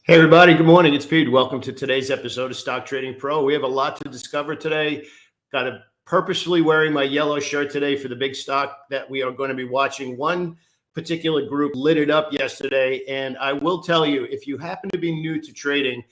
Hey everybody, good morning. It's Pete. Welcome to today's episode of Stock Trading Pro. We have a lot to discover today. Got a purposefully wearing my yellow shirt today for the big stock that we are going to be watching. One particular group lit it up yesterday, and I will tell you, if you happen to be new to trading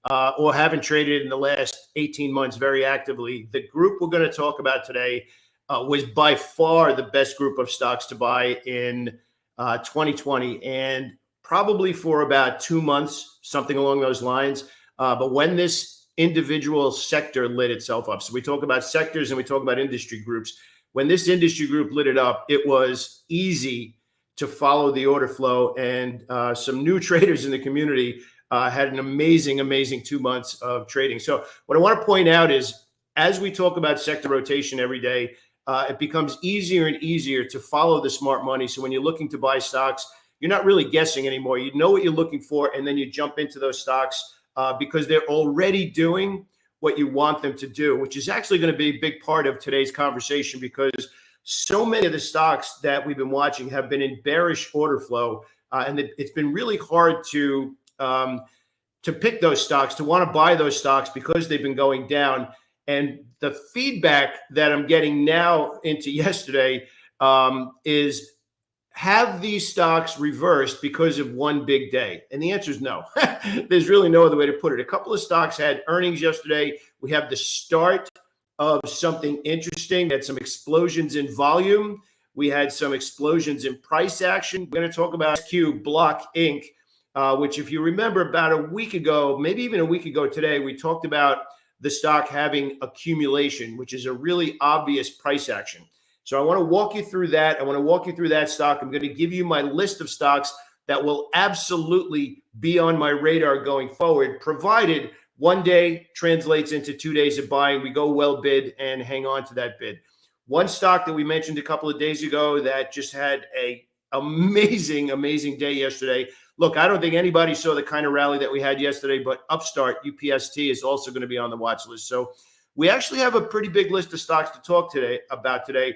or haven't traded in the last 18 months very actively, the group we're going to talk about today was by far the best group of stocks to buy in 2020, and probably for about 2 months, something along those lines. But when this individual sector lit itself up, so we talk about sectors and we talk about industry groups. When this industry group lit it up, it was easy to follow the order flow, and some new traders in the community had an amazing 2 months of trading. So what I want to point out is, as we talk about sector rotation every day, it becomes easier and easier to follow the smart money. So when you're looking to buy stocks, you're not really guessing anymore. You know what you're looking for, and then you jump into those stocks because they're already doing what you want them to do, which is actually going to be a big part of today's conversation, because so many of the stocks that we've been watching have been in bearish order flow, and it's been really hard to pick those stocks, to want to buy those stocks because they've been going down. And the feedback that I'm getting now into yesterday is, have these stocks reversed because of one big day? And the answer is no. There's really no other way to put it. A couple of stocks had earnings yesterday. We have the start of something interesting. We had some explosions in volume. We had some explosions in price action. We're going to talk about SPWR Block Inc., which, if you remember, about a week ago, maybe even a week ago today, we talked about the stock having accumulation, which is a really obvious price action. So I want to walk you through that. I want to walk you through that stock. I'm going to give you my list of stocks that will absolutely be on my radar going forward, provided one day translates into 2 days of buying. We go well bid and hang on to that bid. One stock that we mentioned a couple of days ago that just had a amazing day yesterday. Look, I don't think anybody saw the kind of rally that we had yesterday, but Upstart, UPST, is also going to be on the watch list. So we actually have a pretty big list of stocks to talk about today.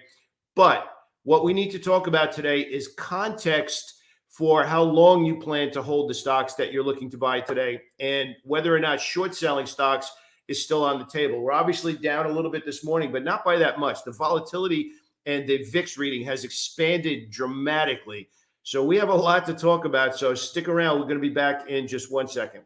But what we need to talk about today is context for how long you plan to hold the stocks that you're looking to buy today, and whether or not short selling stocks is still on the table. We're obviously down a little bit this morning, but not by that much. The volatility and the VIX reading has expanded dramatically. So we have a lot to talk about. So stick around. We're going to be back in just 1 second.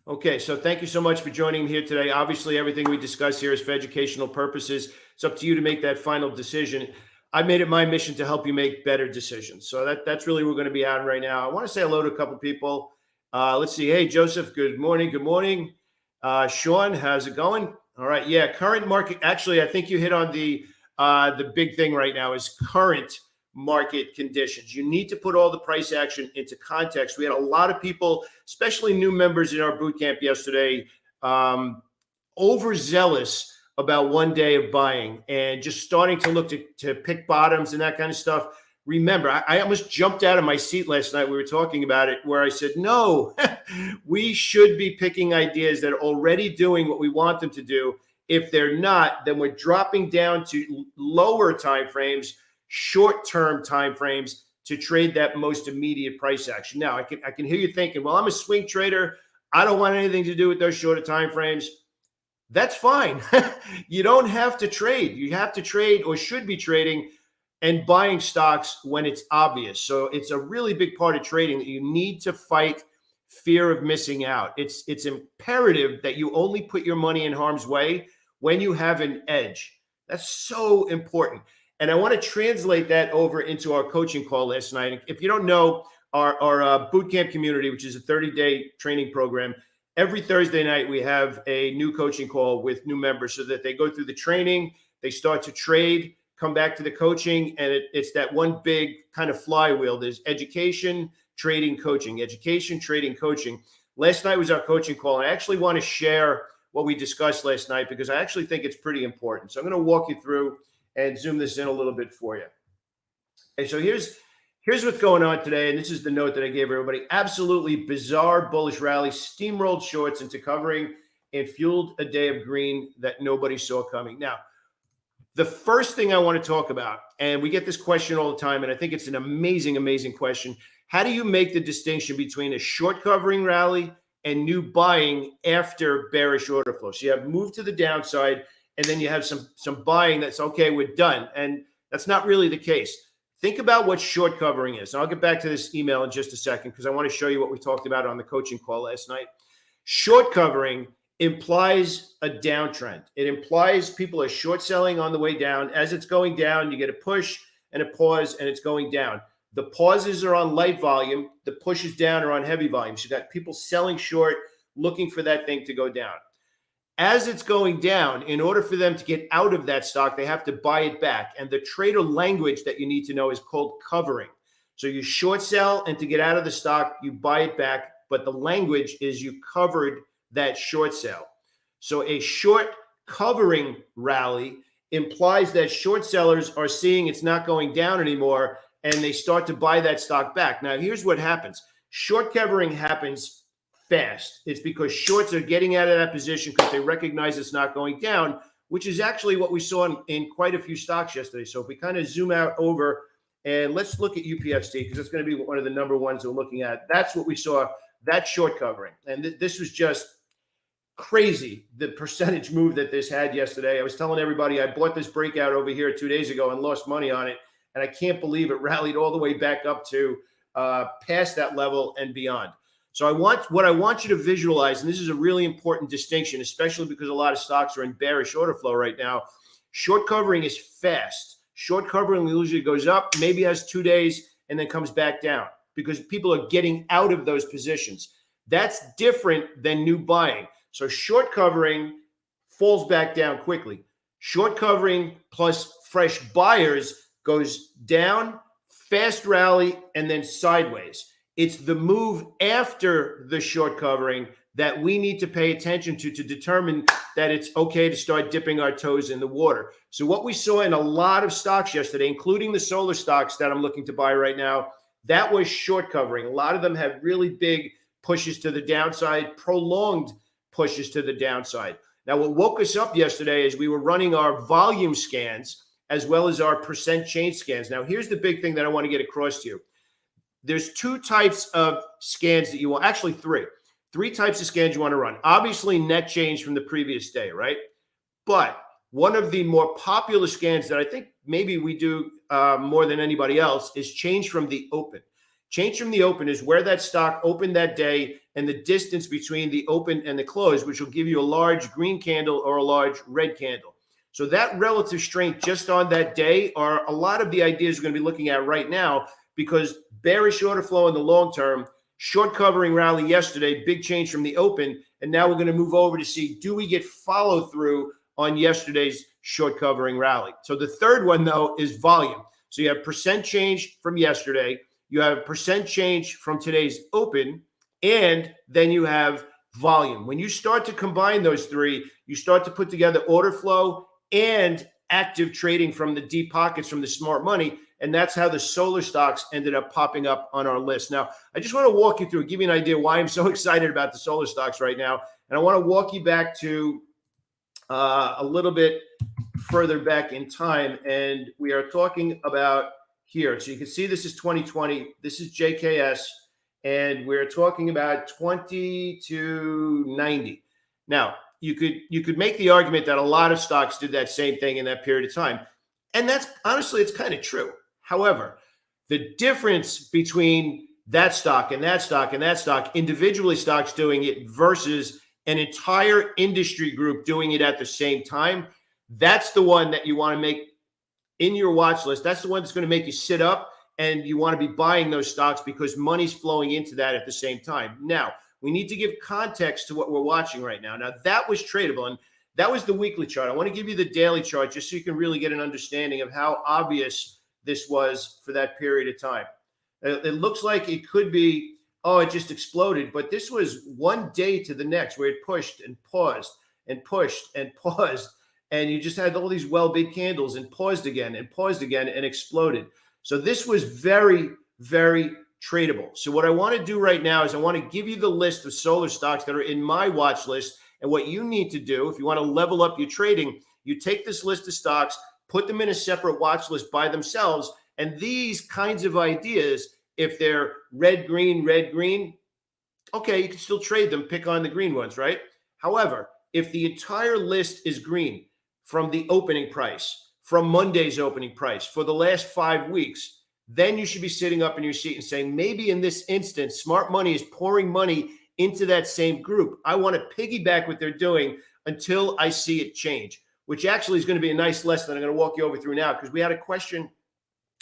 Okay, so thank you so much for joining me here today. Obviously, everything we discuss here is for educational purposes. It's up to you to make that final decision. I made it my mission to help you make better decisions. So that's really what we're going to be on right now. I want to say hello to a couple of people. Let's see. Hey, Joseph, good morning. Good morning. Sean, how's it going? All right. Yeah, current market. Actually, I think you hit on the big thing right now is current market conditions. You need to put all the price action into context. We had a lot of people, especially new members in our boot camp yesterday, overzealous about 1 day of buying and just starting to look to pick bottoms and that kind of stuff. Remember, I almost jumped out of my seat last night. We were talking about it, where I said, no, we should be picking ideas that are already doing what we want them to do. If they're not, then we're dropping down to lower time frames, short-term time frames, to trade that most immediate price action. Now, I can hear you thinking, well, I'm a swing trader. I don't want anything to do with those shorter time frames. That's fine. You don't have to trade. You have to trade, or should be trading and buying stocks when it's obvious. So it's a really big part of trading that you need to fight fear of missing out. It's imperative that you only put your money in harm's way when you have an edge. That's so important. And I want to translate that over into our coaching call last night. If you don't know, our boot camp community, which is a 30-day training program, every Thursday night we have a new coaching call with new members, so that they go through the training, they start to trade, come back to the coaching, and it's that one big kind of flywheel. There's education, trading, coaching, education, trading, coaching. Last night was our coaching call, and I actually want to share what we discussed last night, because I actually think it's pretty important. So I'm going to walk you through and zoom this in a little bit for you. Okay, so here's what's going on today, and this is the note that I gave everybody. Absolutely bizarre bullish rally, steamrolled shorts into covering, and fueled a day of green that nobody saw coming. Now, the first thing I want to talk about, and we get this question all the time, and I think it's an amazing question. How do you make the distinction between a short covering rally and new buying after bearish order flow? So you have move to the downside, and then you have some buying that's okay, we're done. And that's not really the case. Think about what short covering is. And I'll get back to this email in just a second because I want to show you what we talked about on the coaching call last night. Short covering implies a downtrend. It implies people are short selling on the way down. As it's going down, you get a push and a pause, and it's going down. The pauses are on light volume. The pushes down are on heavy volume. So you got people selling short, looking for that thing to go down. As it's going down, in order for them to get out of that stock, they have to buy it back. And the trader language that you need to know is called covering. So you short sell, and to get out of the stock, you buy it back. But the language is you covered that short sell. So a short covering rally implies that short sellers are seeing it's not going down anymore, and they start to buy that stock back. Now, here's what happens. Short covering happens fast. It's because shorts are getting out of that position because they recognize it's not going down, which is actually what we saw in quite a few stocks yesterday. So if we kind of zoom out over and let's look at UPXT, because it's going to be one of the number ones we're looking at. That's what we saw, that short covering. And this was just crazy, the percentage move that this had yesterday. I was telling everybody I bought this breakout over here 2 days ago and lost money on it. And I can't believe it rallied all the way back up to past that level and beyond. So what I want you to visualize, and this is a really important distinction, especially because a lot of stocks are in bearish order flow right now. Short covering is fast. Short covering usually goes up, maybe has 2 days, and then comes back down because people are getting out of those positions. That's different than new buying. So short covering falls back down quickly. Short covering plus fresh buyers goes down, fast rally, and then sideways. It's the move after the short covering that we need to pay attention to determine that it's okay to start dipping our toes in the water. So what we saw in a lot of stocks yesterday, including the solar stocks that I'm looking to buy right now, that was short covering. A lot of them had really big pushes to the downside, prolonged pushes to the downside. Now, what woke us up yesterday is we were running our volume scans as well as our percent change scans. Now, here's the big thing that I want to get across to you. There's two types of scans that you want, actually three types of scans you want to run. Obviously, net change from the previous day, right? But one of the more popular scans that I think maybe we do more than anybody else is change from the open. Change from the open is where that stock opened that day and the distance between the open and the close, which will give you a large green candle or a large red candle. So that relative strength just on that day are a lot of the ideas we're going to be looking at right now, because bearish order flow in the long term, short covering rally yesterday, big change from the open. And now we're going to move over to see, do we get follow through on yesterday's short covering rally? So the third one, though, is volume. So you have percent change from yesterday, you have percent change from today's open, and then you have volume. When you start to combine those three, you start to put together order flow and active trading from the deep pockets from the smart money. And that's how the solar stocks ended up popping up on our list. Now, I just want to walk you through, give you an idea why I'm so excited about the solar stocks right now. And I want to walk you back to a little bit further back in time. And we are talking about here. So you can see this is 2020. This is JKS. And we're talking about 20 to 90. Now, you could make the argument that a lot of stocks did that same thing in that period of time. And that's honestly, it's kind of true. However, the difference between that stock and that stock and that stock, individually stocks doing it versus an entire industry group doing it at the same time, that's the one that you want to make in your watch list. That's the one that's going to make you sit up, and you want to be buying those stocks because money's flowing into that at the same time. Now, we need to give context to what we're watching right now. Now, that was tradable, and that was the weekly chart. I want to give you the daily chart just so you can really get an understanding of how obvious this was for that period of time. It looks like it could be, oh, it just exploded. But this was one day to the next where it pushed and paused and pushed and paused. And you just had all these well-bid candles and paused again and exploded. So this was very, very tradable. So what I want to do right now is I want to give you the list of solar stocks that are in my watch list. And what you need to do, if you want to level up your trading, you take this list of stocks, put them in a separate watch list by themselves. And these kinds of ideas If they're red, green, okay, you can still trade them, pick on the green ones, right? However, if the entire list is green from the opening price, from Monday's opening price for the last 5 weeks, then you should be sitting up in your seat and saying, maybe in this instance, smart money is pouring money into that same group. I want to piggyback what they're doing until I see it change, which actually is going to be a nice lesson I'm going to walk you over through now, because we had a question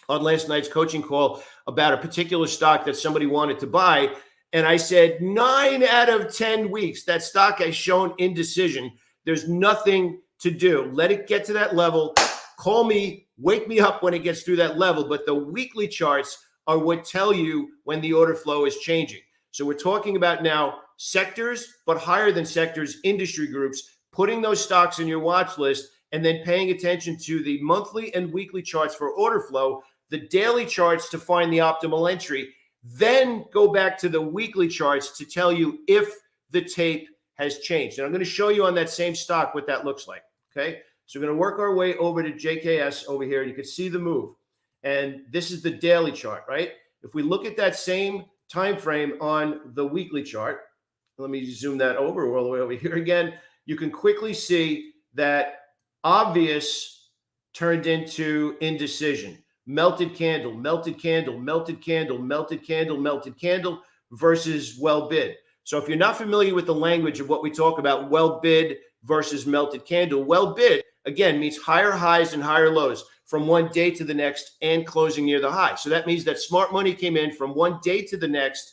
on last night's coaching call about a particular stock that somebody wanted to buy. And I said 9 out of 10 weeks, that stock has shown indecision. There's nothing to do. Let it get to that level. Call me, wake me up when it gets through that level. But the weekly charts are what tell you when the order flow is changing. So we're talking about now sectors, but higher than sectors, industry groups, putting those stocks in your watch list, and then paying attention to the monthly and weekly charts for order flow, the daily charts to find the optimal entry, then go back to the weekly charts to tell you if the tape has changed. And I'm going to show you on that same stock what that looks like, okay? So we're going to work our way over to JKS over here. You can see the move. And this is the daily chart, right? If we look at that same time frame on the weekly chart, let me zoom that over all the way over here again. You can quickly see that obvious turned into indecision. Melted candle, melted candle, melted candle, melted candle, melted candle versus well bid. So if you're not familiar with the language of what we talk about, well bid versus melted candle, well bid, again, means higher highs and higher lows from one day to the next and closing near the high. So that means that smart money came in from one day to the next,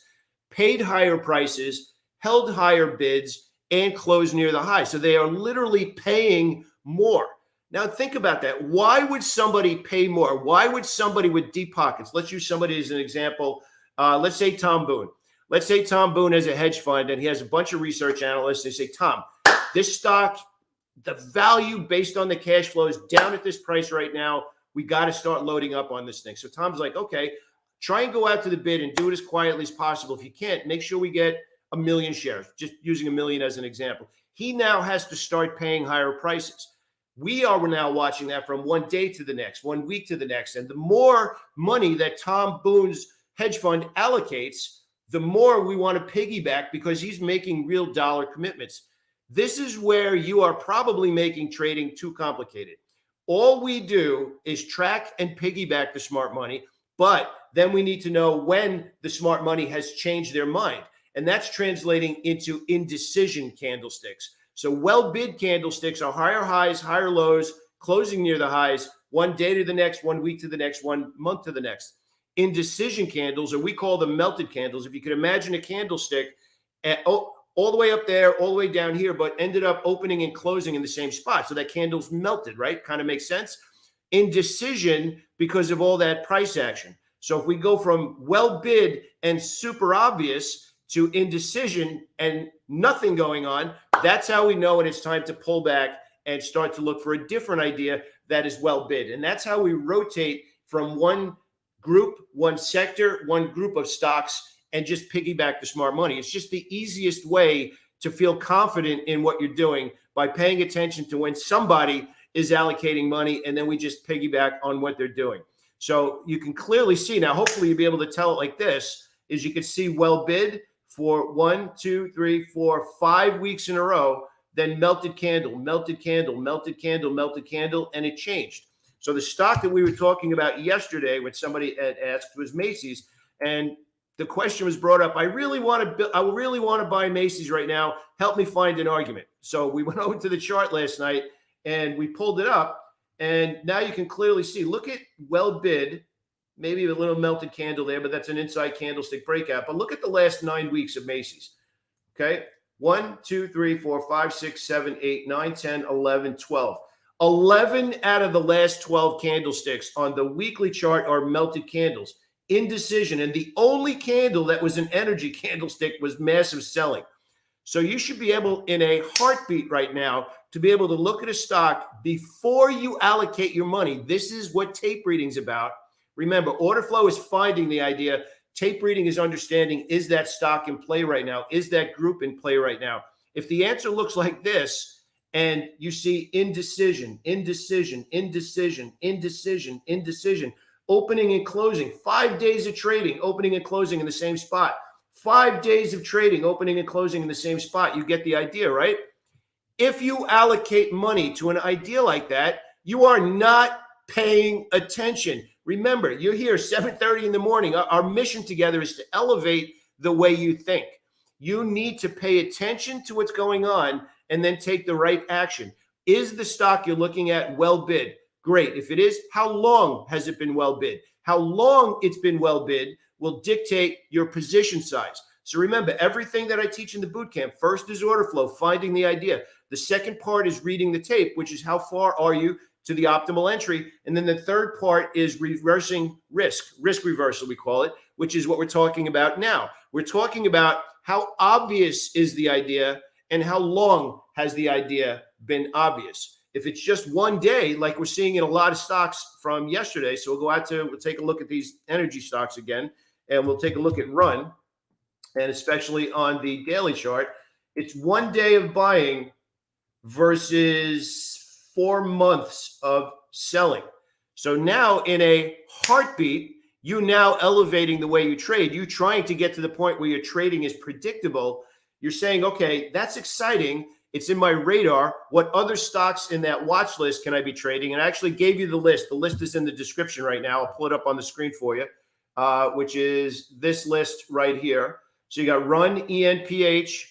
paid higher prices, held higher bids, and closed near the high. So they are literally paying more. Now think about that. Why would somebody pay more? Why would somebody with deep pockets? Let's use somebody as an example. Let's say Tom Boone. Let's say Tom Boone has a hedge fund and he has a bunch of research analysts. They say, Tom, this stock, the value based on the cash flow is down at this price right now. We got to start loading up on this thing. So Tom's like, okay, try and go out to the bid and do it as quietly as possible. If you can't, make sure we get 1 million shares, just using 1 million as an example. He now has to start paying higher prices. We are now watching that from one day to the next, 1 week to the next. And the more money that Tom Boone's hedge fund allocates, the more we want to piggyback because he's making real dollar commitments. This is where you are probably making trading too complicated. All we do is track and piggyback the smart money, but then we need to know when the smart money has changed their mind. And that's translating into indecision candlesticks. So well-bid candlesticks are higher highs, higher lows, closing near the highs, one day to the next, 1 week to the next, 1 month to the next. Indecision candles, or we call them melted candles. If you could imagine a candlestick all the way up there, all the way down here, but ended up opening and closing in the same spot. So that candle's melted, right? Kind of makes sense. Indecision because of all that price action. So if we go from well-bid and super obvious to indecision and nothing going on, that's how we know when it's time to pull back and start to look for a different idea that is well bid. And that's how we rotate from one group, one sector, one group of stocks, and just piggyback the smart money. It's just the easiest way to feel confident in what you're doing by paying attention to when somebody is allocating money, and then we just piggyback on what they're doing. So you can clearly see now, hopefully you'll be able to tell it like this, is you can see well bid for 1, 2, 3, 4, 5 weeks in a row, then melted candle, melted candle, melted candle, melted candle, and it changed. So the stock that we were talking about yesterday when somebody had asked was Macy's, and the question was brought up, I really want to buy Macy's right now. Help me find an argument. So we went over to the chart last night and we pulled it up, and now you can clearly see, look at well bid, maybe a little melted candle there, but that's an inside candlestick breakout. But look at the last 9 weeks of Macy's. Okay. 1, 2, 3, 4, 5, 6, 7, 8, 9, 10, 11, 12. 11 out of the last 12 candlesticks on the weekly chart are melted candles. Indecision. And the only candle that was an energy candlestick was massive selling. So you should be able, in a heartbeat right now, to be able to look at a stock before you allocate your money. This is what tape reading's about. Remember, order flow is finding the idea. Tape reading is understanding, is that stock in play right now? Is that group in play right now? If the answer looks like this and you see indecision, indecision, indecision, indecision, indecision, opening and closing, 5 days of trading, opening and closing in the same spot, 5 days of trading, opening and closing in the same spot. You get the idea, right? If you allocate money to an idea like that, you are not paying attention. Remember, you're here 7:30 in the morning. Our mission together is to elevate the way you think. You need to pay attention to what's going on and then take the right action. Is the stock you're looking at well bid? Great. If it is, how long has it been well bid? How long it's been well bid will dictate your position size. So remember, everything that I teach in the bootcamp, first is order flow, finding the idea. The second part is reading the tape, which is how far are you to the optimal entry. And then the third part is reversing risk reversal, we call it, which is what we're talking about now. We're talking about how obvious is the idea and how long has the idea been obvious. If it's just one day, like we're seeing in a lot of stocks from yesterday, so we'll take a look at these energy stocks again, and we'll take a look at run, and especially on the daily chart, it's 1 day of buying versus 4 months of selling. So now in a heartbeat, you now elevating the way you trade, you trying to get to the point where your trading is predictable. You're saying, okay, that's exciting. It's in my radar. What other stocks in that watch list can I be trading? And I actually gave you the list. The list is in the description right now. I'll pull it up on the screen for you, which is this list right here. So you got Run, ENPH,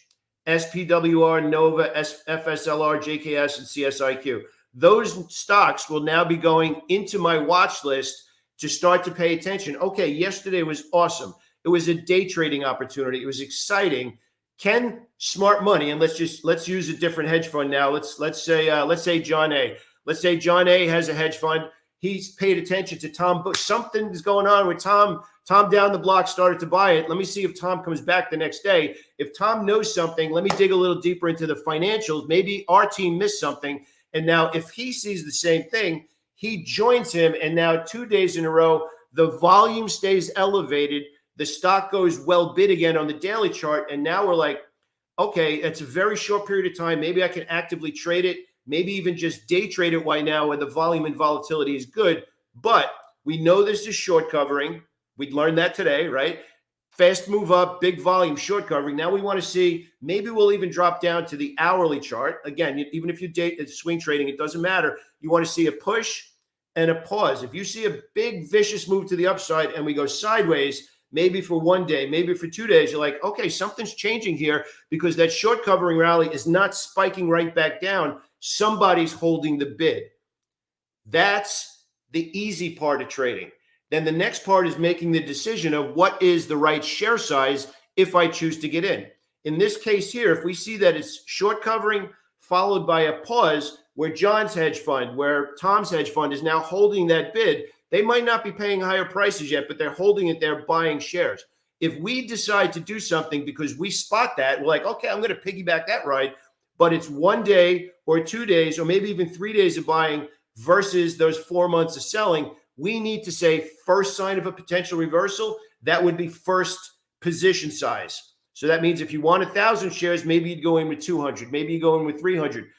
SPWR, Nova, FSLR, JKS, and CSIQ. Those stocks will now be going into my watch list to start to pay attention. Okay, yesterday was awesome. It was a day trading opportunity. It was exciting. Can smart money, and let's use a different hedge fund now. Let's say John A. Let's say John A has a hedge fund. He's paid attention to Tom Bush. Something is going on with Tom. Tom down the block started to buy it. Let me see if Tom comes back the next day. If Tom knows something, let me dig a little deeper into the financials. Maybe our team missed something. And now if he sees the same thing, he joins him. And now 2 days in a row, the volume stays elevated. The stock goes well bid again on the daily chart. And now we're like, okay, it's a very short period of time. Maybe I can actively trade it. Maybe even just day trade it right now when the volume and volatility is good. But we know this is short covering. We learned that today, right? Fast move up, big volume, short covering. Now we want to see, maybe we'll even drop down to the hourly chart. Again, even if you date swing trading, it doesn't matter. You want to see a push and a pause. If you see a big vicious move to the upside and we go sideways, maybe for 1 day, maybe for 2 days, you're like, okay, something's changing here because that short covering rally is not spiking right back down. Somebody's holding the bid. That's the easy part of trading. Then the next part is making the decision of what is the right share size if I choose to get in. In this case here, if we see that it's short covering followed by a pause where John's hedge fund, where Tom's hedge fund is now holding that bid, they might not be paying higher prices yet, but they're holding it, they're buying shares. If we decide to do something because we spot that, we're like, okay, I'm going to piggyback that ride, but it's 1 day or 2 days or maybe even 3 days of buying versus those 4 months of selling, we need to say first sign of a potential reversal, that would be first position size. So that means if you want 1,000 shares, maybe you'd go in with 200, maybe you go in with 300.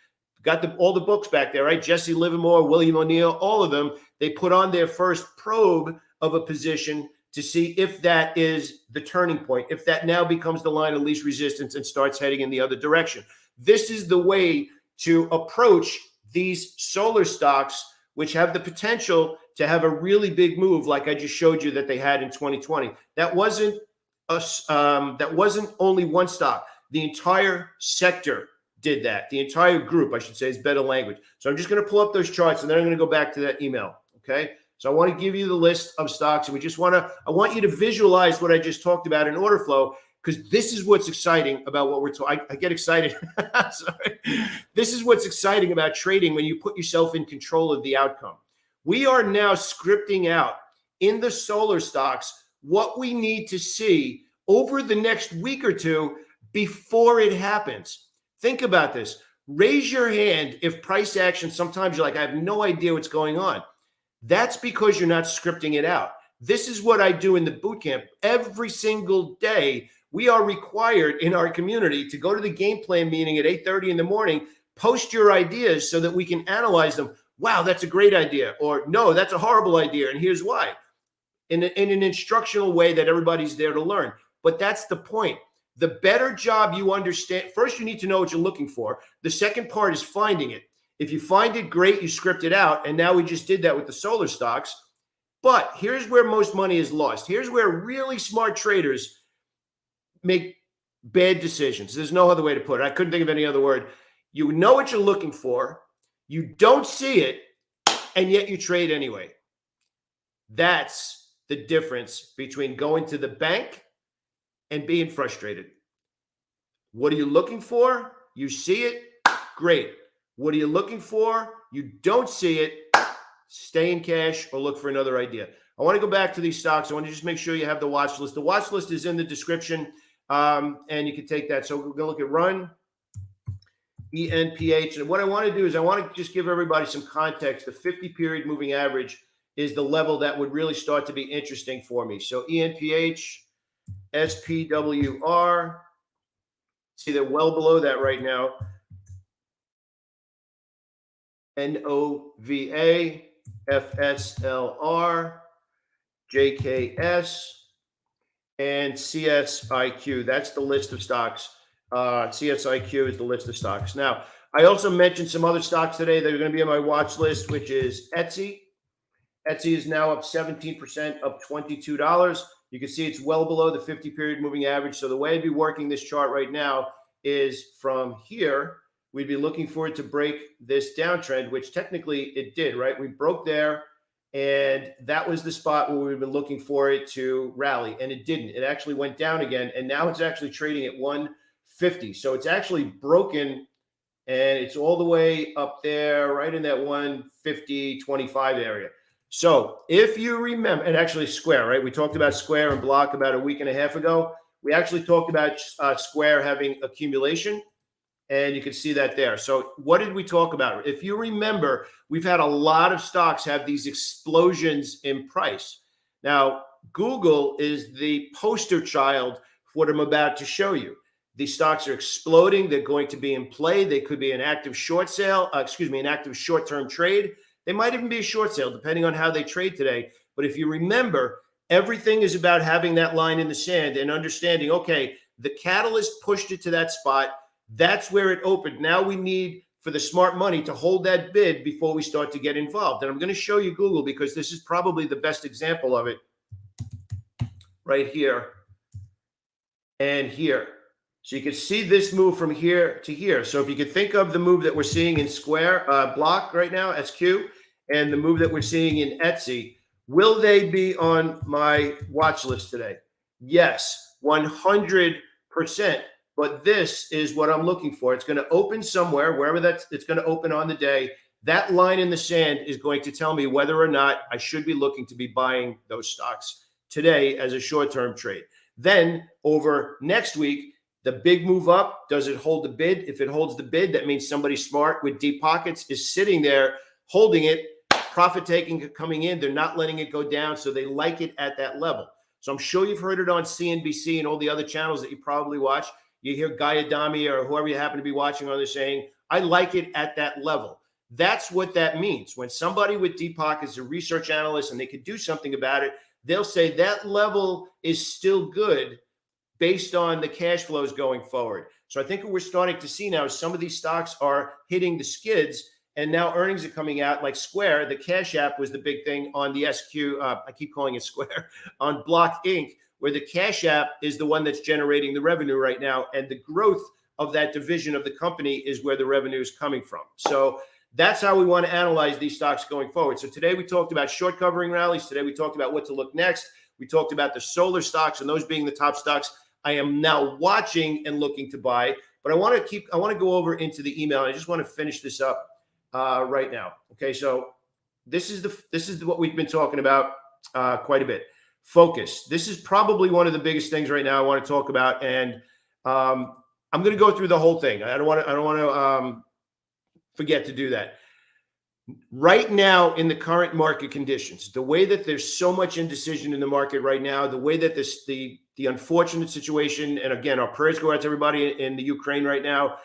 Got all the books back there, right? Jesse Livermore, William O'Neill, all of them, they put on their first probe of a position to see if that is the turning point, if that now becomes the line of least resistance and starts heading in the other direction. This is the way to approach these solar stocks, which have the potential to have a really big move, like I just showed you that they had in 2020. That wasn't only one stock. The entire sector did that. The entire group, I should say, is better language. So I'm just going to pull up those charts, and then I'm going to go back to that email. Okay. So I want to give you the list of stocks, and I want you to visualize what I just talked about in order flow, because this is what's exciting about what we're talking. I get excited. Sorry. This is what's exciting about trading when you put yourself in control of the outcome. We are now scripting out in the solar stocks what we need to see over the next week or two before it happens. Think about this. Raise your hand if price action, sometimes you're like, I have no idea what's going on. That's because you're not scripting it out. This is what I do in the bootcamp. Every single day, we are required in our community to go to the game plan meeting at 8:30 in the morning, post your ideas so that we can analyze them. Wow, that's a great idea. Or no, that's a horrible idea. And here's why. in an instructional way that everybody's there to learn. But that's the point. The better job you understand, first you need to know what you're looking for. The second part is finding it. If you find it, great, you script it out. And now we just did that with the solar stocks. But here's where most money is lost. Here's where really smart traders make bad decisions. There's no other way to put it. I couldn't think of any other word. You know what you're looking for. You don't see it, and yet you trade anyway. That's the difference between going to the bank and being frustrated. What are you looking for? You see it? Great. What are you looking for? You don't see it. Stay in cash or look for another idea. I want to go back to these stocks. I want to just make sure you have the watch list. The watch list is in the description, and you can take that. So we're going to look at Run, ENPH. And what I want to do is I want to just give everybody some context. The 50-period moving average is the level that would really start to be interesting for me. So ENPH, SPWR. See, they're well below that right now. NOVA, FSLR, JKS, and CSIQ. That's the list of stocks. CSIQ is the list of stocks. Now, I also mentioned some other stocks today that are going to be on my watch list, which is Etsy. Etsy is now up 17%, up $22. You can see it's well below the 50-period moving average. So the way I'd be working this chart right now is from here. We'd be looking for it to break this downtrend, which technically it did, right? We broke there, and that was the spot where we've been looking for it to rally, and it didn't. It actually went down again, and now it's actually trading at 150. So it's actually broken, and it's all the way up there, right in that 150.25 area. So if you remember, and actually Square, right? We talked about Square and Block about a week and a half ago. We actually talked about Square having accumulation. And you can see that there. So what did we talk about? If you remember, we've had a lot of stocks have these explosions in price. Now, Google is the poster child for what I'm about to show you. These stocks are exploding. They're going to be in play. They could be an active short sale, an active short-term trade. They might even be a short sale, depending on how they trade today. But if you remember, everything is about having that line in the sand and understanding, okay, the catalyst pushed it to that spot. That's where it opened. Now we need for the smart money to hold that bid before we start to get involved. And I'm going to show you Google because this is probably the best example of it right here and here. So you can see this move from here to here. So if you could think of the move that we're seeing in Square, Block right now, SQ, and the move that we're seeing in Etsy, will they be on my watch list today? Yes, 100%. But this is what I'm looking for. It's going to open somewhere, wherever it's going to open on the day. That line in the sand is going to tell me whether or not I should be looking to be buying those stocks today as a short-term trade. Then over next week, the big move up, does it hold the bid? If it holds the bid, that means somebody smart with deep pockets is sitting there holding it, profit taking coming in. They're not letting it go down, so they like it at that level. So I'm sure you've heard it on CNBC and all the other channels that you probably watch. You hear Guy Adami or whoever you happen to be watching on there saying, I like it at that level. That's what that means. When somebody with deep pockets, a research analyst, and they could do something about it, they'll say that level is still good based on the cash flows going forward. So I think what we're starting to see now is some of these stocks are hitting the skids, and now earnings are coming out like Square. The Cash App was the big thing on the SQ. I keep calling it Square, on Block Inc., where the Cash App is the one that's generating the revenue right now. And the growth of that division of the company is where the revenue is coming from. So that's how we want to analyze these stocks going forward. So today we talked about short covering rallies. Today we talked about what to look next. We talked about the solar stocks and those being the top stocks I am now watching and looking to buy. But I want to go over into the email. And I just want to finish this up right now. Okay, so this is what we've been talking about quite a bit. Focus. This is probably one of the biggest things right now I want to talk about, and I'm going to go through the whole thing. I don't want to forget to do that. Right now, in the current market conditions, the way that there's so much indecision in the market right now, the way that the unfortunate situation, and again, our prayers go out to everybody in the Ukraine right now.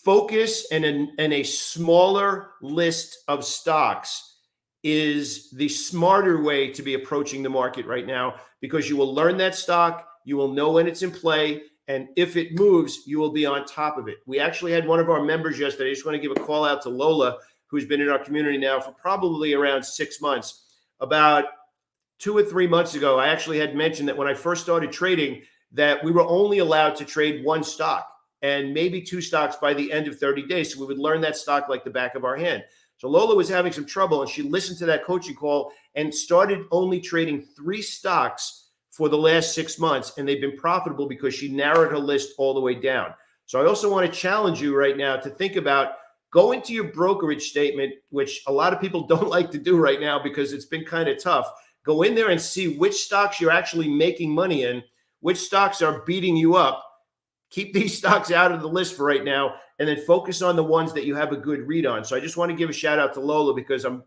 Focus and a smaller list of stocks is the smarter way to be approaching the market right now, because you will learn that stock, you will know when it's in play, and if it moves, you will be on top of it. We actually had one of our members yesterday. I just want to give a call out to Lola, who's been in our community now for probably around 6 months. About 2 or 3 months ago, I actually had mentioned that when I first started trading, that we were only allowed to trade one stock and maybe 2 stocks by the end of 30 days. So we would learn that stock like the back of our hand. So Lola was having some trouble, and she listened to that coaching call and started only trading 3 stocks for the last 6 months. And they've been profitable because she narrowed her list all the way down. So I also want to challenge you right now to think about go into your brokerage statement, which a lot of people don't like to do right now because it's been kind of tough. Go in there and see which stocks you're actually making money in, which stocks are beating you up. Keep these stocks out of the list for right now, and then focus on the ones that you have a good read on. So I just want to give a shout out to Lola, because I'm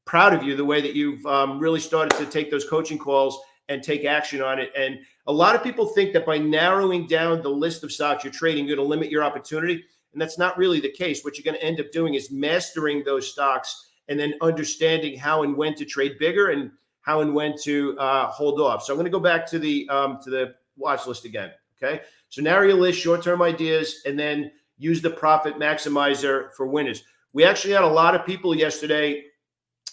proud of you, the way that you've really started to take those coaching calls and take action on it. And a lot of people think that by narrowing down the list of stocks you're trading, you're going to limit your opportunity. And that's not really the case. What you're going to end up doing is mastering those stocks and then understanding how and when to trade bigger and how and when to hold off. So I'm going to go back to the watch list again. Okay. So narrow your list, short-term ideas, and then use the profit maximizer for winners. We actually had a lot of people yesterday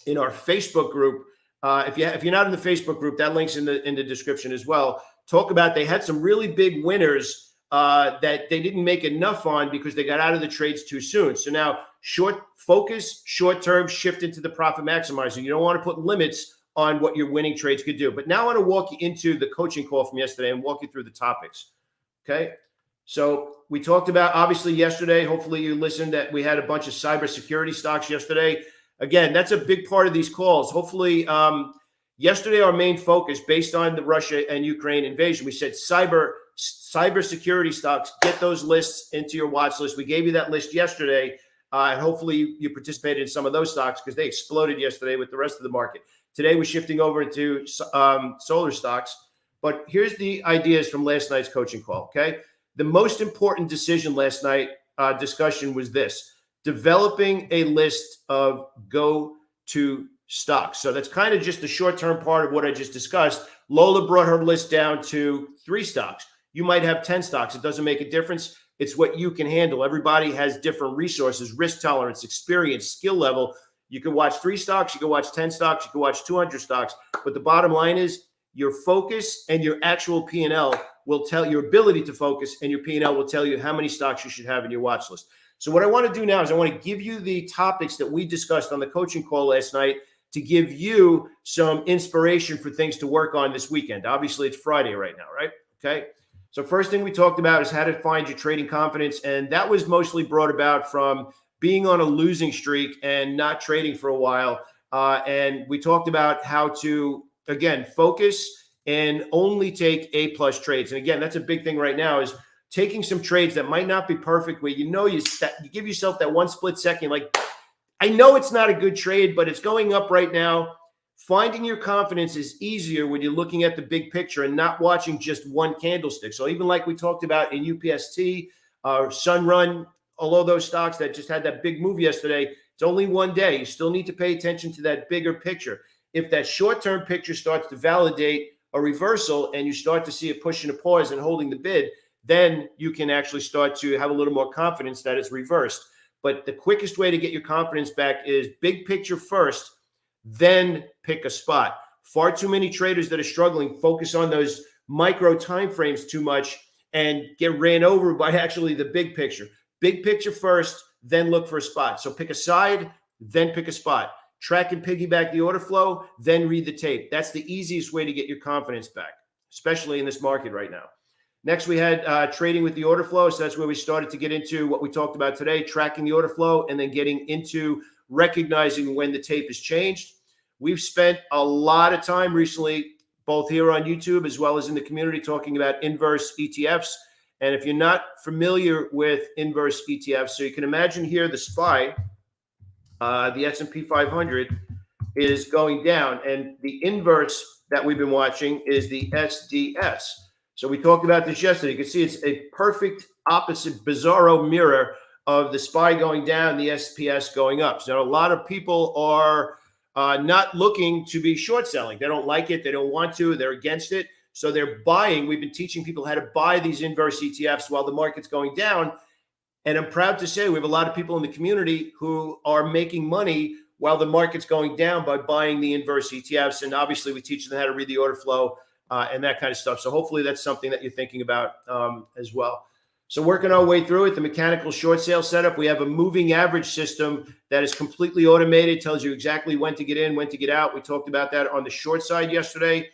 in our Facebook group. If you're not in the Facebook group, that link's in the description as well. Talk about they had some really big winners that they didn't make enough on because they got out of the trades too soon. So now short-term, shift into the profit maximizer. You don't want to put limits on what your winning trades could do. But now I want to walk you into the coaching call from yesterday and walk you through the topics. Okay. So we talked about, obviously, yesterday, hopefully you listened, that we had a bunch of cybersecurity stocks yesterday. Again, that's a big part of these calls. Hopefully, yesterday, our main focus, based on the Russia and Ukraine invasion, we said cybersecurity stocks, get those lists into your watch list. We gave you that list yesterday, and hopefully you participated in some of those stocks because they exploded yesterday with the rest of the market. Today, we're shifting over into solar stocks. But here's the ideas from last night's coaching call, okay? The most important decision last night discussion was this: developing a list of go-to stocks. So that's kind of just the short-term part of what I just discussed. Lola brought her list down to 3 stocks. You might have 10 stocks. It doesn't make a difference. It's what you can handle. Everybody has different resources, risk tolerance, experience, skill level. You can watch 3 stocks. You can watch 10 stocks. You can watch 200 stocks. But the bottom line is, your focus and your actual P&L will tell your ability to focus, and your P&L will tell you how many stocks you should have in your watch list. So what I want to do now is I want to give you the topics that we discussed on the coaching call last night to give you some inspiration for things to work on this weekend. Obviously, it's Friday right now, right? Okay. So first thing we talked about is how to find your trading confidence. And that was mostly brought about from being on a losing streak and not trading for a while. And we talked about how to, again, focus and only take A+ trades. And again, that's a big thing right now, is taking some trades that might not be perfect, where you give yourself that one split second, like, I know it's not a good trade, but it's going up right now. Finding your confidence is easier when you're looking at the big picture and not watching just one candlestick. So even like we talked about in UPST, SunRun, all of those stocks that just had that big move yesterday, it's only one day. You still need to pay attention to that bigger picture. If that short-term picture starts to validate a reversal and you start to see a push and a pause and holding the bid, then you can actually start to have a little more confidence that it's reversed. But the quickest way to get your confidence back is big picture first, then pick a spot. Far too many traders that are struggling focus on those micro time frames too much and get ran over by actually the big picture. Big picture first, then look for a spot. So pick a side, then pick a spot. Track and piggyback the order flow, then read the tape. That's the easiest way to get your confidence back, especially in this market right now. Next, we had trading with the order flow. So that's where we started to get into what we talked about today, tracking the order flow, and then getting into recognizing when the tape has changed. We've spent a lot of time recently, both here on YouTube as well as in the community, talking about inverse ETFs. And if you're not familiar with inverse ETFs, so you can imagine here the SPY, the S&P 500 is going down, and the inverse that we've been watching is the SDS. So we talked about this yesterday. You can see it's a perfect opposite, bizarro mirror of the SPY going down, the SPS going up. So a lot of people are not looking to be short selling. They don't like it. They don't want to. They're against it. So they're buying. We've been teaching people how to buy these inverse ETFs while the market's going down. And I'm proud to say we have a lot of people in the community who are making money while the market's going down by buying the inverse ETFs. And obviously, we teach them how to read the order flow and that kind of stuff. So hopefully that's something that you're thinking about as well. So working our way through it, the mechanical short sale setup, we have a moving average system that is completely automated, tells you exactly when to get in, when to get out. We talked about that on the short side yesterday.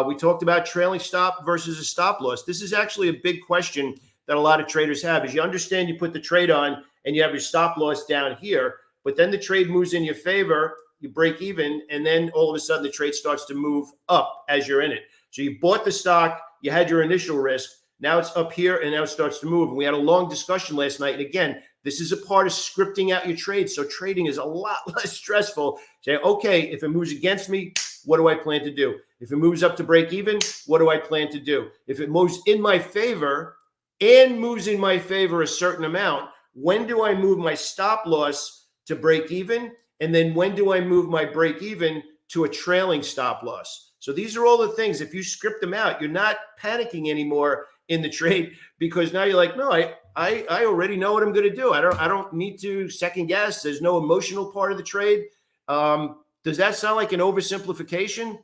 We talked about trailing stop versus a stop loss. This is actually a big question that a lot of traders have. Is you understand you put the trade on and you have your stop loss down here, but then the trade moves in your favor, you break even, and then all of a sudden the trade starts to move up as you're in it. So you bought the stock, you had your initial risk, now it's up here and now it starts to move. And we had a long discussion last night. And again, this is a part of scripting out your trades. So trading is a lot less stressful. Say, okay, if it moves against me, what do I plan to do? If it moves up to break even, what do I plan to do? If it moves in my favor and moves in my favor a certain amount, when do I move my stop loss to break even? And then when do I move my break even to a trailing stop loss? So these are all the things. If you script them out, you're not panicking anymore in the trade, because now you're like, no, I already know what I'm going to do. I don't need to second guess. There's no emotional part of the trade. Does that sound like an oversimplification?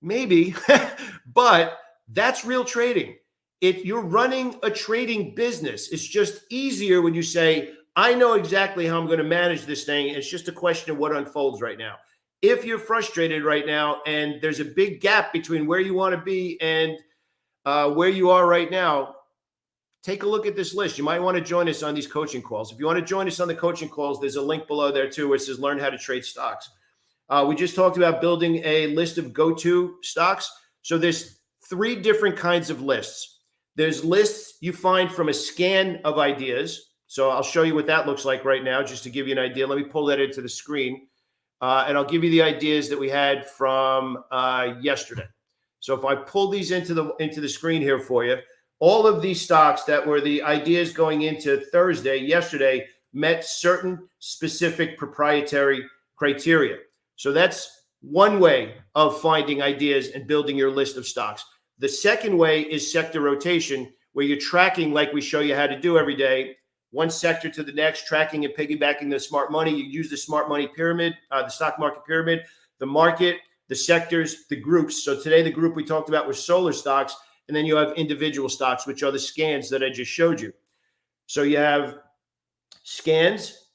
Maybe, but that's real trading. You're running a trading business. It's just easier when you say, I know exactly how I'm going to manage this thing. It's just a question of what unfolds right now. If you're frustrated right now and there's a big gap between where you want to be and where you are right now, take a look at this list. You might want to join us on these coaching calls. If you want to join us on the coaching calls, there's a link below there too, where it says learn how to trade stocks. We just talked about building a list of go-to stocks. So there's 3 different kinds of lists. There's lists you find from a scan of ideas. So I'll show you what that looks like right now, just to give you an idea. Let me pull that into the screen. And I'll give you the ideas that we had from yesterday. So if I pull these into the screen here for you, all of these stocks that were the ideas going into Thursday, yesterday, met certain specific proprietary criteria. So that's one way of finding ideas and building your list of stocks. The second way is sector rotation, where you're tracking, like we show you how to do every day, one sector to the next, tracking and piggybacking the smart money. You use the smart money pyramid, the stock market pyramid, the market, the sectors, the groups. So today, the group we talked about was solar stocks, and then you have individual stocks, which are the scans that I just showed you. So you have scans,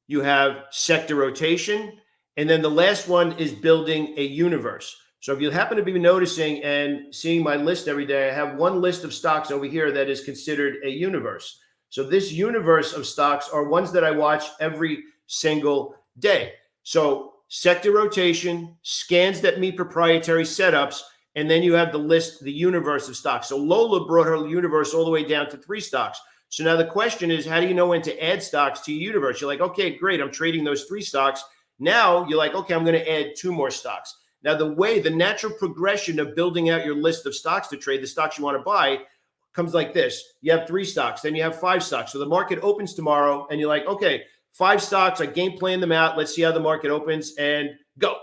you have sector rotation, and then the last one is building a universe. So if you happen to be noticing and seeing my list every day, I have one list of stocks over here that is considered a universe. So this universe of stocks are ones that I watch every single day. So sector rotation, scans that meet proprietary setups, and then you have the list, the universe of stocks. So Lola brought her universe all the way down to 3 stocks. So now the question is, how do you know when to add stocks to your universe? You're like, okay, great, I'm trading those 3 stocks. Now you're like, okay, I'm going to add 2 more stocks. Now the natural progression of building out your list of stocks to trade, the stocks you want to buy, comes like this. You have 3 stocks, then you have 5 stocks. So the market opens tomorrow and you're like, okay, 5 stocks, I game plan them out. Let's see how the market opens and go.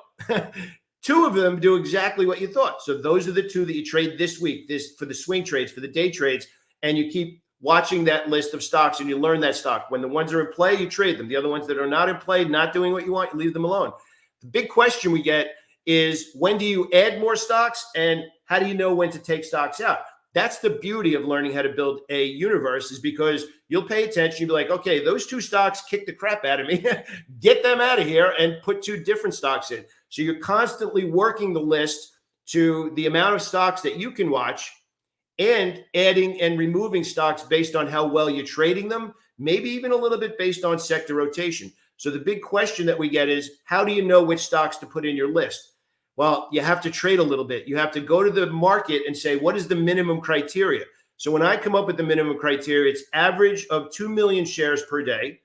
2 of them do exactly what you thought. So those are the 2 that you trade this week, this for the swing trades, for the day trades, and you keep watching that list of stocks and you learn that stock. When the ones are in play, you trade them. The other ones that are not in play, not doing what you want, you leave them alone. The big question we get is, when do you add more stocks and how do you know when to take stocks out? That's the beauty of learning how to build a universe, is because you'll pay attention. You'll be like, okay, those 2 stocks kick the crap out of me. Get them out of here and put 2 different stocks in. So you're constantly working the list to the amount of stocks that you can watch, and adding and removing stocks based on how well you're trading them, maybe even a little bit based on sector rotation. So the big question that we get is, how do you know which stocks to put in your list? Well, you have to trade a little bit. You have to go to the market and say, what is the minimum criteria? So when I come up with the minimum criteria, it's average of 2 million shares per day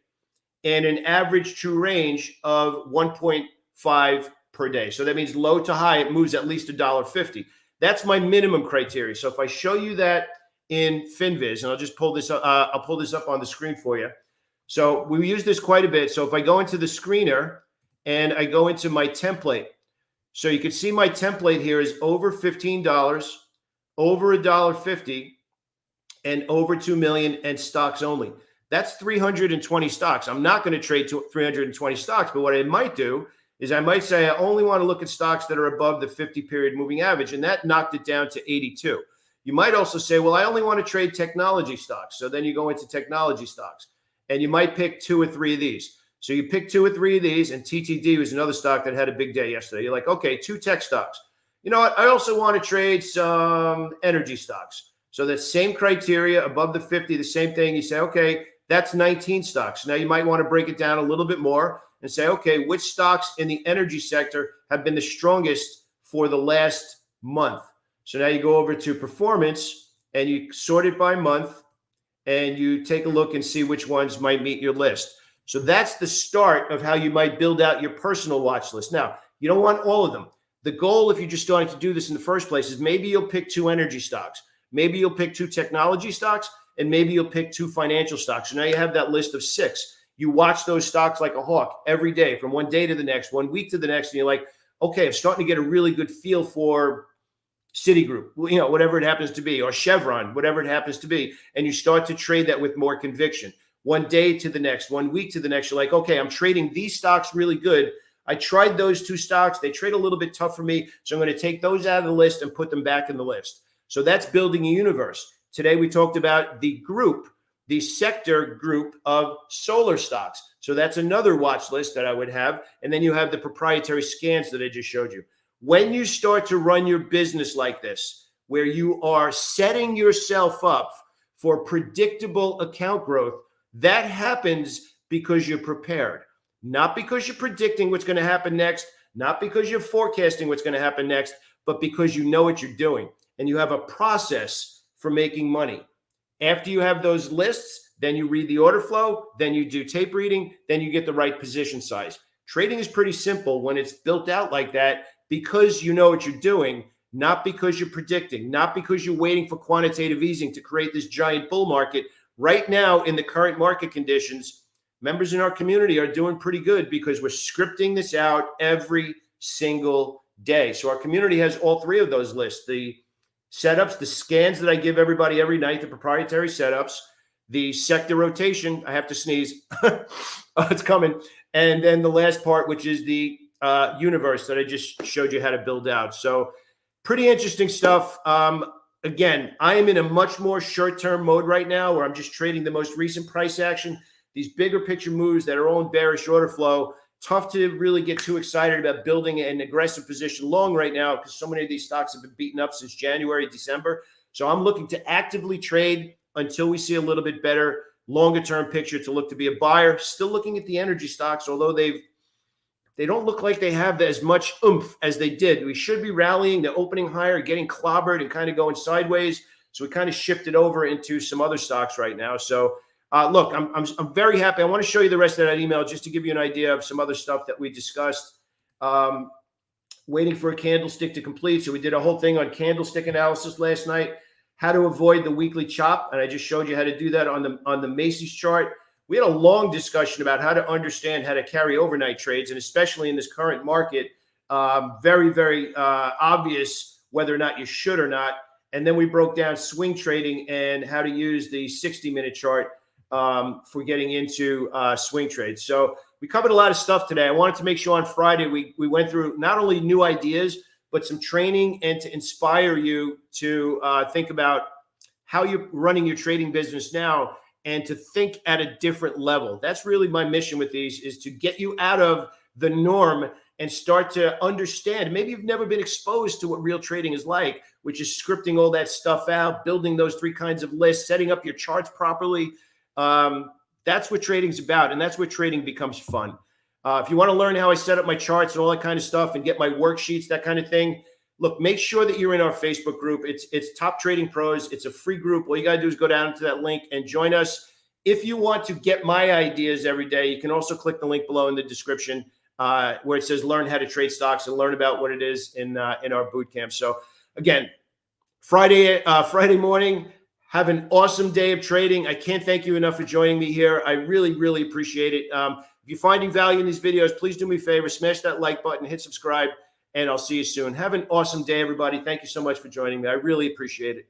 and an average true range of 1.5 per day. So that means low to high, it moves at least $1.50. That's my minimum criteria. So if I show you that in FinViz, and I'll just pull this up, I'll pull this up on the screen for you. So we use this quite a bit. So if I go into the screener and I go into my template. So you can see my template here is over $15, over $1.50, and over 2 million and stocks only. That's 320 stocks. I'm not going to trade 320 stocks, but what I might do is I might say I only want to look at stocks that are above the 50-period moving average, and that knocked it down to 82. You might also say, well, I only want to trade technology stocks. So then you go into technology stocks, and you might pick 2 or 3 of these. So you pick 2 or 3 of these, and TTD was another stock that had a big day yesterday. You're like, okay, 2 tech stocks. You know what? I also want to trade some energy stocks. So that same criteria, above the 50, the same thing. You say, okay, that's 19 stocks. Now you might want to break it down a little bit more and say, okay, which stocks in the energy sector have been the strongest for the last month? So now you go over to performance and you sort it by month and you take a look and see which ones might meet your list. So that's the start of how you might build out your personal watch list. Now, you don't want all of them. The goal, if you're just starting to do this in the first place, is maybe you'll pick 2 energy stocks. Maybe you'll pick 2 technology stocks, and maybe you'll pick 2 financial stocks. So now you have that list of 6. You watch those stocks like a hawk every day, from one day to the next, 1 week to the next, and you're like, okay, I'm starting to get a really good feel for Citigroup, you know, whatever it happens to be, or Chevron, whatever it happens to be, and you start to trade that with more conviction. 1 day to the next, 1 week to the next, you're like, okay, I'm trading these stocks really good. I tried those 2 stocks. They trade a little bit tough for me, so I'm going to take those out of the list and put them back in the list. So that's building a universe. Today, we talked about the group, the sector group of solar stocks. So that's another watch list that I would have. And then you have the proprietary scans that I just showed you. When you start to run your business like this, where you are setting yourself up for predictable account growth, that happens because you're prepared, not because you're predicting what's going to happen next, not because you're forecasting what's going to happen next, but because you know what you're doing and you have a process for making money. After you have those lists, then you read the order flow, then you do tape reading, then you get the right position size. Trading is pretty simple when it's built out like that because you know what you're doing, not because you're predicting, not because you're waiting for quantitative easing to create this giant bull market. Right now, in the current market conditions, members in our community are doing pretty good because we're scripting this out every single day. So our community has all 3 of those lists: the setups, the scans that I give everybody every night, the proprietary setups, the sector rotation. I have to sneeze. It's coming. And then the last part, which is the universe that I just showed you how to build out. So pretty interesting stuff. Again, I am in a much more short-term mode right now where I'm just trading the most recent price action. These bigger picture moves that are all in bearish order flow, tough to really get too excited about building an aggressive position long right now because so many of these stocks have been beaten up since January, December. So I'm looking to actively trade until we see a little bit better longer-term picture to look to be a buyer. Still looking at the energy stocks, although they don't look like they have as much oomph as they did. We should be rallying. They're opening higher, getting clobbered, and kind of going sideways. So we kind of shifted over into some other stocks right now. So look, I'm very happy. I want to show you the rest of that email just to give you an idea of some other stuff that we discussed. Waiting for a candlestick to complete. So we did a whole thing on candlestick analysis last night, how to avoid the weekly chop. And I just showed you how to do that on the Macy's chart. We had a long discussion about how to understand how to carry overnight trades, and especially in this current market, very, very obvious whether or not you should or not. And then we broke down swing trading and how to use the 60-minute chart for getting into swing trades. So we covered a lot of stuff today. I wanted to make sure on Friday we went through not only new ideas, but some training and to inspire you to think about how you're running your trading business now and to think at a different level. That's really my mission with these, is to get you out of the norm and start to understand. Maybe you've never been exposed to what real trading is like, which is scripting all that stuff out, building those 3 kinds of lists, setting up your charts properly. That's what trading's about, and that's where trading becomes fun. If you want to learn how I set up my charts and all that kind of stuff and get my worksheets, that kind of thing, look, make sure that you're in our Facebook group. It's Top Trading Pros. It's a free group. All you got to do is go down to that link and join us. If you want to get my ideas every day, you can also click the link below in the description where it says learn how to trade stocks and learn about what it is in our boot camp. So again, Friday morning, have an awesome day of trading. I can't thank you enough for joining me here. I really, really appreciate it. If you're finding value in these videos, please do me a favor, smash that like button, hit subscribe, and I'll see you soon. Have an awesome day, everybody. Thank you so much for joining me. I really appreciate it.